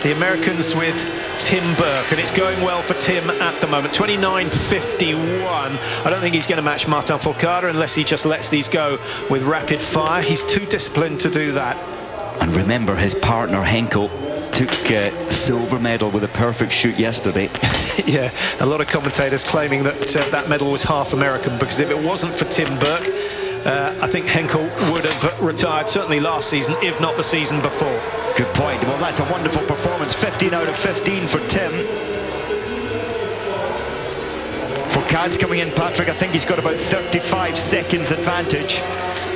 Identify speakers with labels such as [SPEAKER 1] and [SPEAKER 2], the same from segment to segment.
[SPEAKER 1] the Americans with Tim Burke, and it's going well for Tim at the moment. 29.51. I don't think he's going to match Martin Fourcade unless he just lets these go with rapid fire. He's too disciplined to do that.
[SPEAKER 2] And remember, his partner Henkel took silver medal with a perfect shoot yesterday.
[SPEAKER 1] Yeah, a lot of commentators claiming that that medal was half American, because if it wasn't for Tim Burke, I think Henkel would have retired certainly last season, if not the season before.
[SPEAKER 2] Good point. Well, that's a wonderful performance. 15 out of 15 for Tim. Fourcade's coming in, Patrick. I think he's got about 35 seconds advantage.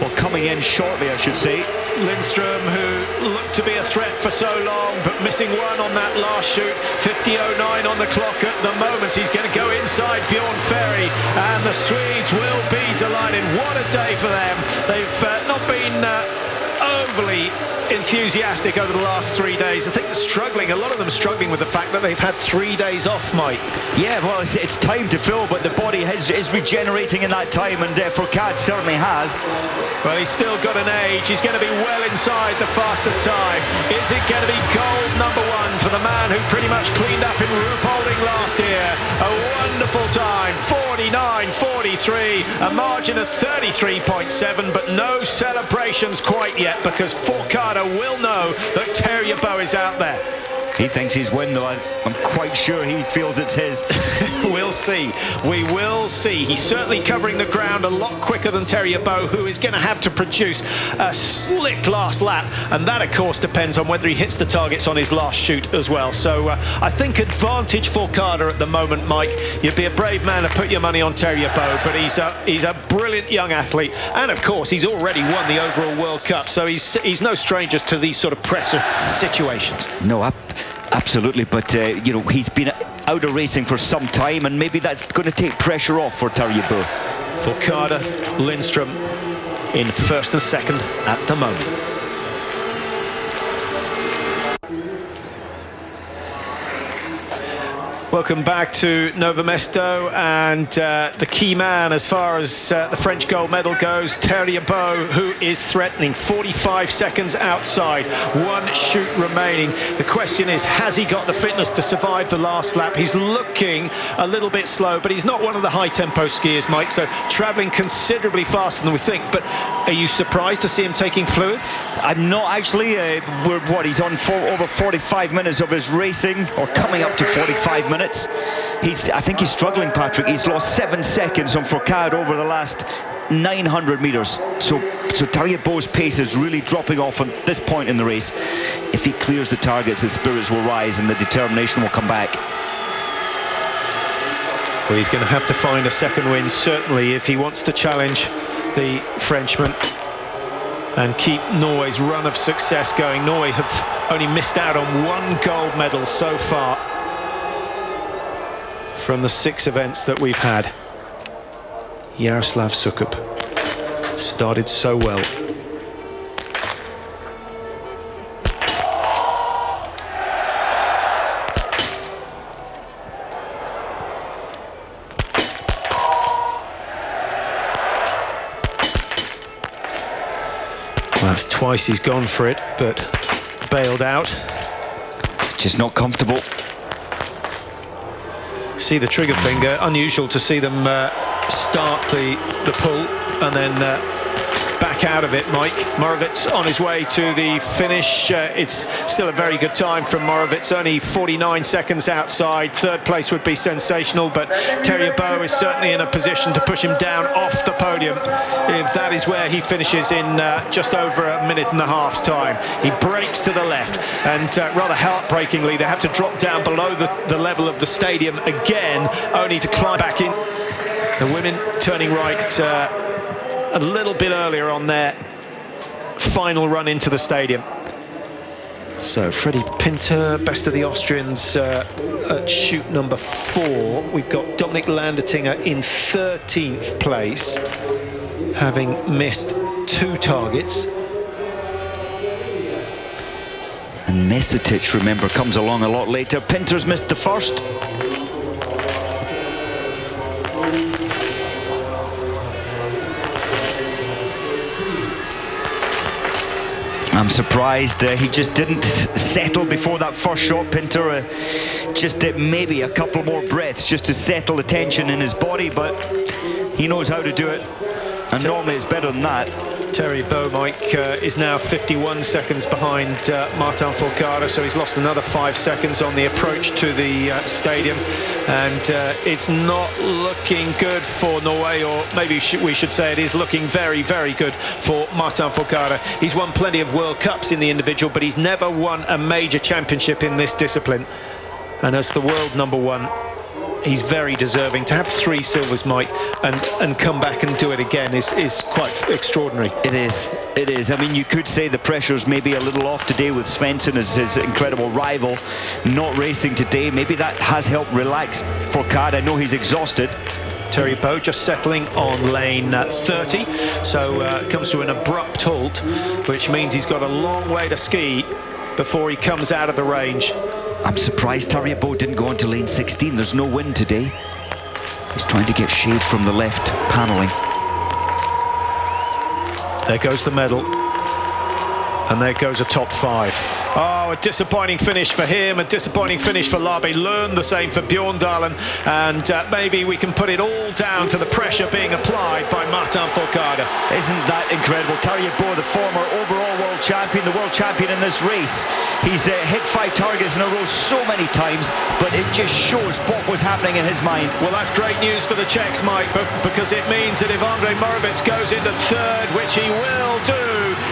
[SPEAKER 2] Well, coming in shortly, I should say.
[SPEAKER 1] Lindstrom, who looked to be a threat for so long, but missing one on that last shoot. 50.09 on the clock at the moment. He's going to go inside Bjorn Ferry, and the Swedes will be delighted. What a day for them. They've not been overly enthusiastic over the last 3 days. I think a lot of them struggling with the fact that they've had 3 days off, Mike.
[SPEAKER 2] Yeah, well, it's time to fill, but the body is regenerating in that time, and Fourcade certainly has.
[SPEAKER 1] Well, he's still got an age. He's going to be well inside the fastest time. Is it going to be gold number one for the man who pretty much cleaned up in Ruhpolding last year? A wonderful time, 49.43, a margin of 33.7, but no celebrations quite yet, because Fourcade will know that Terje Boe is out there.
[SPEAKER 2] He thinks he's won, though. I'm quite sure he feels it's his.
[SPEAKER 1] We'll see. We will see. He's certainly covering the ground a lot quicker than Terje Boe, who is going to have to produce a slick last lap. And that, of course, depends on whether he hits the targets on his last shoot as well. So I think advantage for Fourcade at the moment, Mike. You'd be a brave man to put your money on Terje Boe, but he's a brilliant young athlete. And, of course, he's already won the overall World Cup. So he's no stranger to these sort of pressure situations.
[SPEAKER 2] No, absolutely, but you know, he's been out of racing for some time, and maybe that's going to take pressure off for Terje Boe.
[SPEAKER 1] Fourcade, Lindstrom in first and second at the moment. Welcome back to Nove Mesto, and the key man as far as the French gold medal goes, Terje Boe, who is threatening. 45 seconds outside, one shoot remaining. The question is, has he got the fitness to survive the last lap? He's looking a little bit slow, but he's not one of the high-tempo skiers, Mike, so travelling considerably faster than we think. But are you surprised to see him taking fluid?
[SPEAKER 2] I'm not actually. He's on over 45 minutes of his racing, or coming up to 45 minutes. I think he's struggling, Patrick. He's lost 7 seconds on Fourcade over the last 900 metres. So Terje Boe's pace is really dropping off at this point in the race. If he clears the targets, his spirits will rise and the determination will come back.
[SPEAKER 1] Well, he's going to have to find a second win, certainly, if he wants to challenge the Frenchman and keep Norway's run of success going. Norway have only missed out on one gold medal so far from the 6 events that we've had. Jaroslav Sukup started so well. Last twice he's gone for it, but bailed out.
[SPEAKER 2] It's just not comfortable.
[SPEAKER 1] See the trigger finger. Unusual to see them start the pull and then back out of it. Mike Moravec on his way to the finish. It's still a very good time from Moravec, only 49 seconds outside. Third place would be sensational, but Terje Boe is certainly in a position to push him down off the podium if that is where he finishes in just over a minute and a half's time. He breaks to the left, and rather heartbreakingly they have to drop down below the level of the stadium again, only to climb back in. The women turning right a little bit earlier on their final run into the stadium. So Freddie Pinter, best of the Austrians at shoot number 4. We've got Dominik Landertinger in 13th place, having missed 2 targets.
[SPEAKER 2] And Mesto, remember, comes along a lot later. Pinter's missed the first. I'm surprised he just didn't settle before that first shot, Pinter. Just maybe a couple more breaths just to settle the tension in his body, but he knows how to do it, and normally it's better than that.
[SPEAKER 1] Terry Bow, Mike, is now 51 seconds behind Martin Fourcade, so he's lost another 5 seconds on the approach to the stadium, and it's not looking good for Norway, or maybe we should say it is looking very, very good for Martin Fourcade. He's won plenty of World Cups in the individual, but he's never won a major championship in this discipline, and as the world number one, he's very deserving. To have 3 silvers, Mike, and come back and do it again is quite extraordinary.
[SPEAKER 2] It is. I mean, you could say the pressure's maybe a little off today with Svensson as his incredible rival not racing today. Maybe that has helped relax Fourcade. I know he's exhausted.
[SPEAKER 1] Terry Bow just settling on lane 30, so comes to an abrupt halt, which means he's got a long way to ski before he comes out of the range.
[SPEAKER 2] I'm surprised Terry Bow didn't go onto lane 16. There's no wind today. He's trying to get shade from the left panelling.
[SPEAKER 1] There goes the medal, and there goes a top 5. Oh, a disappointing finish for him, a disappointing finish for Labe Lund, the same for Bjorndalen, and maybe we can put it all down to the pressure being applied by Martin Fourcade.
[SPEAKER 2] Isn't that incredible? Terje Boe, the former overall world champion, the world champion in this race. He's hit 5 targets in a row so many times, but it just shows what was happening in his mind.
[SPEAKER 1] Well, that's great news for the Czechs, Mike, because it means that if Andrej Moravec goes into 3rd, which he will do,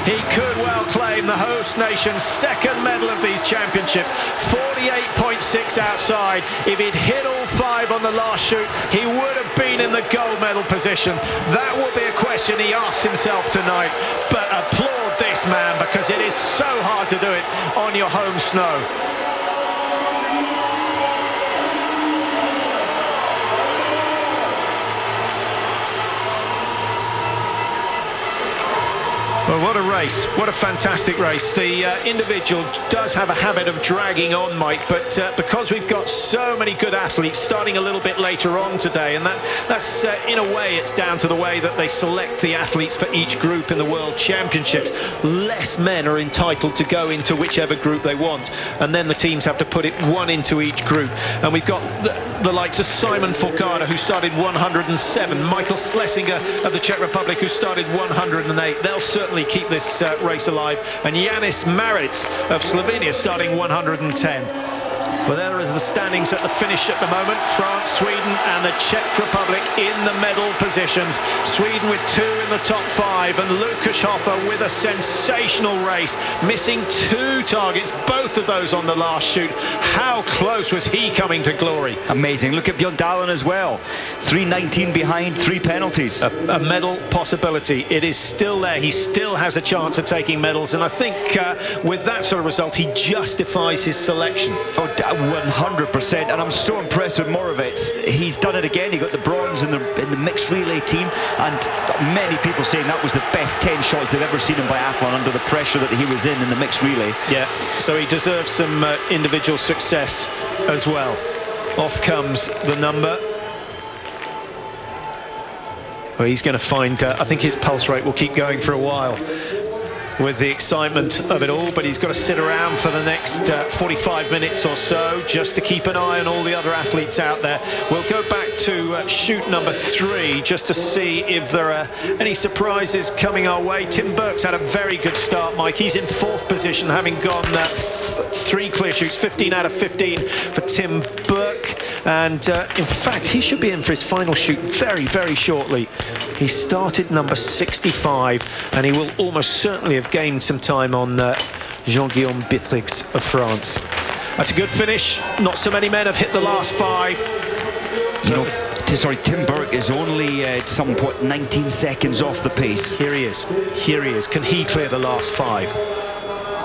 [SPEAKER 1] he could well claim the host nation's 2nd medal of these championships. 48.6 outside. If he'd hit all 5 on the last shoot, he would have been in the gold medal position. That will be a question he asks himself tonight. But applaud this man, because it is so hard to do it on your home snow. Well, what a race. What a fantastic race. The individual does have a habit of dragging on, Mike, but because we've got so many good athletes starting a little bit later on today, and that's in a way, it's down to the way that they select the athletes for each group in the World Championships. Less men are entitled to go into whichever group they want, and then the teams have to put it 1 into each group. And we've got the likes of Simon Fourcade, who started 107, Michael Schlesinger of the Czech Republic, who started 108. They'll certainly keep this race alive, and Yanis Maric of Slovenia starting 110. Well, there are the standings at the finish at the moment. France, Sweden and the Czech Republic in the medal positions. Sweden with 2 in the top 5, and Lukas Hoffer with a sensational race, missing 2 targets, both of those on the last shoot. How close was he coming to glory?
[SPEAKER 2] Amazing. Look at Bjorndalen as well. 3:19 behind, 3 penalties.
[SPEAKER 1] A medal possibility. It is still there. He still has a chance of taking medals, and I think with that sort of result, he justifies his selection.
[SPEAKER 2] Oh, 100%, and I'm so impressed with Moravec. He's done it again. He got the bronze in the mixed relay team, and many people saying that was the best 10 shots they've ever seen in biathlon under the pressure that he was in the mixed relay.
[SPEAKER 1] Yeah, so he deserves some individual success as well. Off comes the number. Well, he's going to find, I think his pulse rate will keep going for a while with the excitement of it all, but he's got to sit around for the next 45 minutes or so just to keep an eye on all the other athletes out there. We'll go back to shoot number 3 just to see if there are any surprises coming our way. Tim Burke's had a very good start, Mike. He's in 4th position, having gone 3 clear shoots, 15 out of 15 for Tim Burke, and in fact he should be in for his final shoot very, very shortly. He started number 65, and he will almost certainly have gained some time on Jean-Guillaume Bitrix of France. That's a good finish. Not so many men have hit the last 5.
[SPEAKER 2] You know, sorry, Tim Burke is only 19 seconds off the pace.
[SPEAKER 1] Here he is. Here he is. Can he clear the last 5?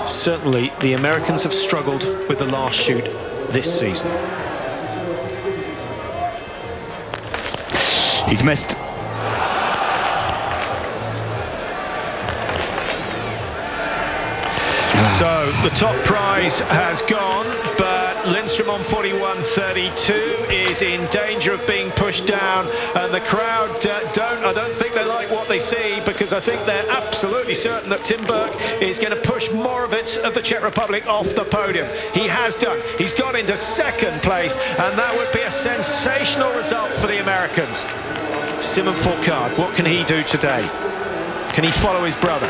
[SPEAKER 1] Certainly, the Americans have struggled with the last shoot this season.
[SPEAKER 2] He's missed.
[SPEAKER 1] So the top prize has gone, but Lindstrom on 41.32 is in danger of being pushed down, and the crowd I don't think they like what they see, because I think they're absolutely certain that Tim Burke is going to push Moravec of the Czech Republic off the podium. He has done. He's got into second place, and that would be a sensational result for the Americans. Simon Fourcade, what can he do today? Can he follow his brother?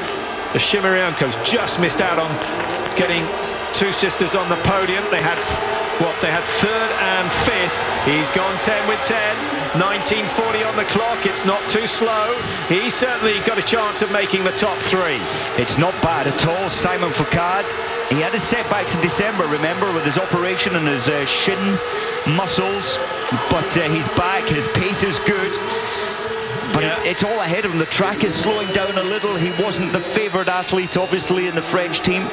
[SPEAKER 1] The Shimaryanko's just missed out on getting two sisters on the podium. They had third and fifth. He's gone 10 with 10. 19:40 on the clock. It's not too slow. He's certainly got a chance of making the top three.
[SPEAKER 2] It's not bad at all. Simon Fourcade, he had his setbacks in December, remember, with his operation and his shin muscles, but he's back. His pace is good. But yeah, it's all ahead of him. The track is slowing down a little. He wasn't the favoured athlete, obviously, in the French team.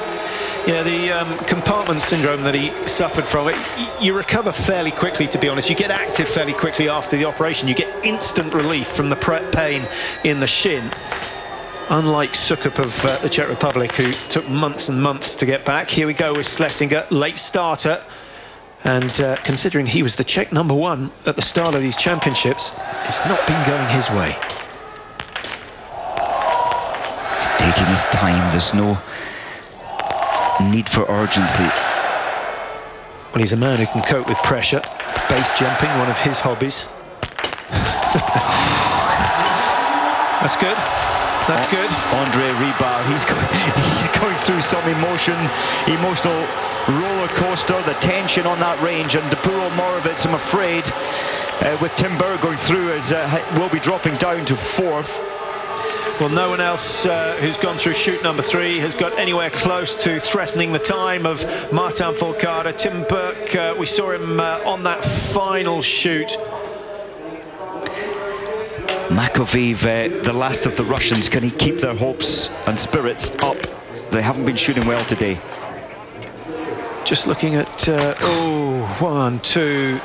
[SPEAKER 1] Yeah, the compartment syndrome that he suffered from, you recover fairly quickly, to be honest. You get active fairly quickly after the operation. You get instant relief from the pain in the shin. Unlike Sukup of the Czech Republic, who took months and months to get back. Here we go with Schlesinger, late starter. And considering he was the Czech #1 at the start of these championships, it's not been going his way.
[SPEAKER 2] He's taking his time. There's no need for urgency.
[SPEAKER 1] Well, he's a man who can cope with pressure. Base jumping, one of his hobbies. That's good. That's good.
[SPEAKER 2] Andre Ribard, he's going through some emotional roller coaster, the tension on that range, and Depuro Moravec, I'm afraid, with Tim Burke going through, will be dropping down to fourth.
[SPEAKER 1] Well, no one else who's gone through chute number 3 has got anywhere close to threatening the time of Martin Fourcade. Tim Burke, we saw him on that final chute.
[SPEAKER 2] Makoveev, the last of the Russians, can he keep their hopes and spirits up? They haven't been shooting well today.
[SPEAKER 1] Just looking at 1, 2.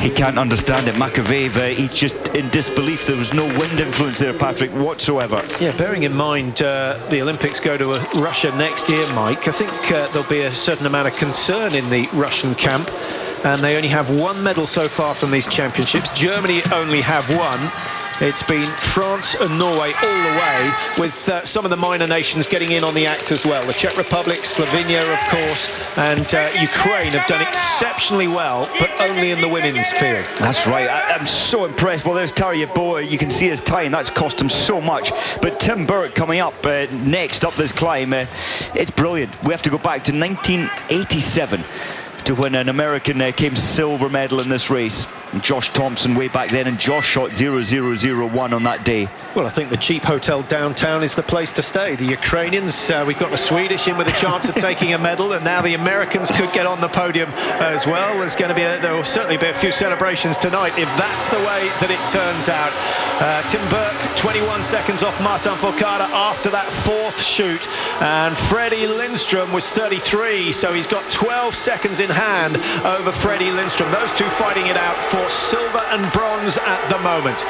[SPEAKER 2] He can't understand it. Makoveev, he's just in disbelief. There was no wind influence there, Patrick, whatsoever.
[SPEAKER 1] Yeah, bearing in mind the Olympics go to Russia next year, Mike, I think there'll be a certain amount of concern in the Russian camp. And they only have 1 medal so far from these championships. Germany only have 1. It's been France and Norway all the way, with some of the minor nations getting in on the act as well. The Czech Republic, Slovenia, of course, and Ukraine have done exceptionally well, but only in the women's field.
[SPEAKER 2] That's right. I'm so impressed. Well, there's Taryeboa. You can see his time. That's cost him so much. But Tim Burke coming up next up this climb, it's brilliant. We have to go back to 1987. To when an American came silver medal in this race. And Josh Thompson way back then, and Josh shot 0.001 on that day.
[SPEAKER 1] Well, I think the cheap hotel downtown is the place to stay. The Ukrainians, we've got the Swedish in with a chance of taking a medal, and now the Americans could get on the podium as well. There will certainly be a few celebrations tonight if that's the way that it turns out. Tim Burke, 21 seconds off Martin Fourcade after that 4th chute, and Freddie Lindstrom was 33, so he's got 12 seconds in hand over Freddie Lindstrom. Those two fighting it out for silver and bronze at the moment.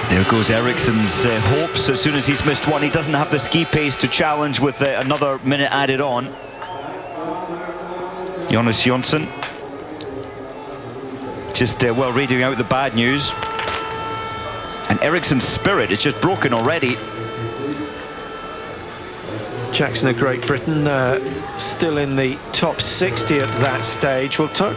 [SPEAKER 2] There goes Eriksson's hopes. As soon as he's missed one, he doesn't have the ski pace to challenge with another minute added on. Jonas Jonsson just reading out the bad news. And Eriksson's spirit is just broken already.
[SPEAKER 1] Jackson of Great Britain still in the top 60 at that stage. We'll try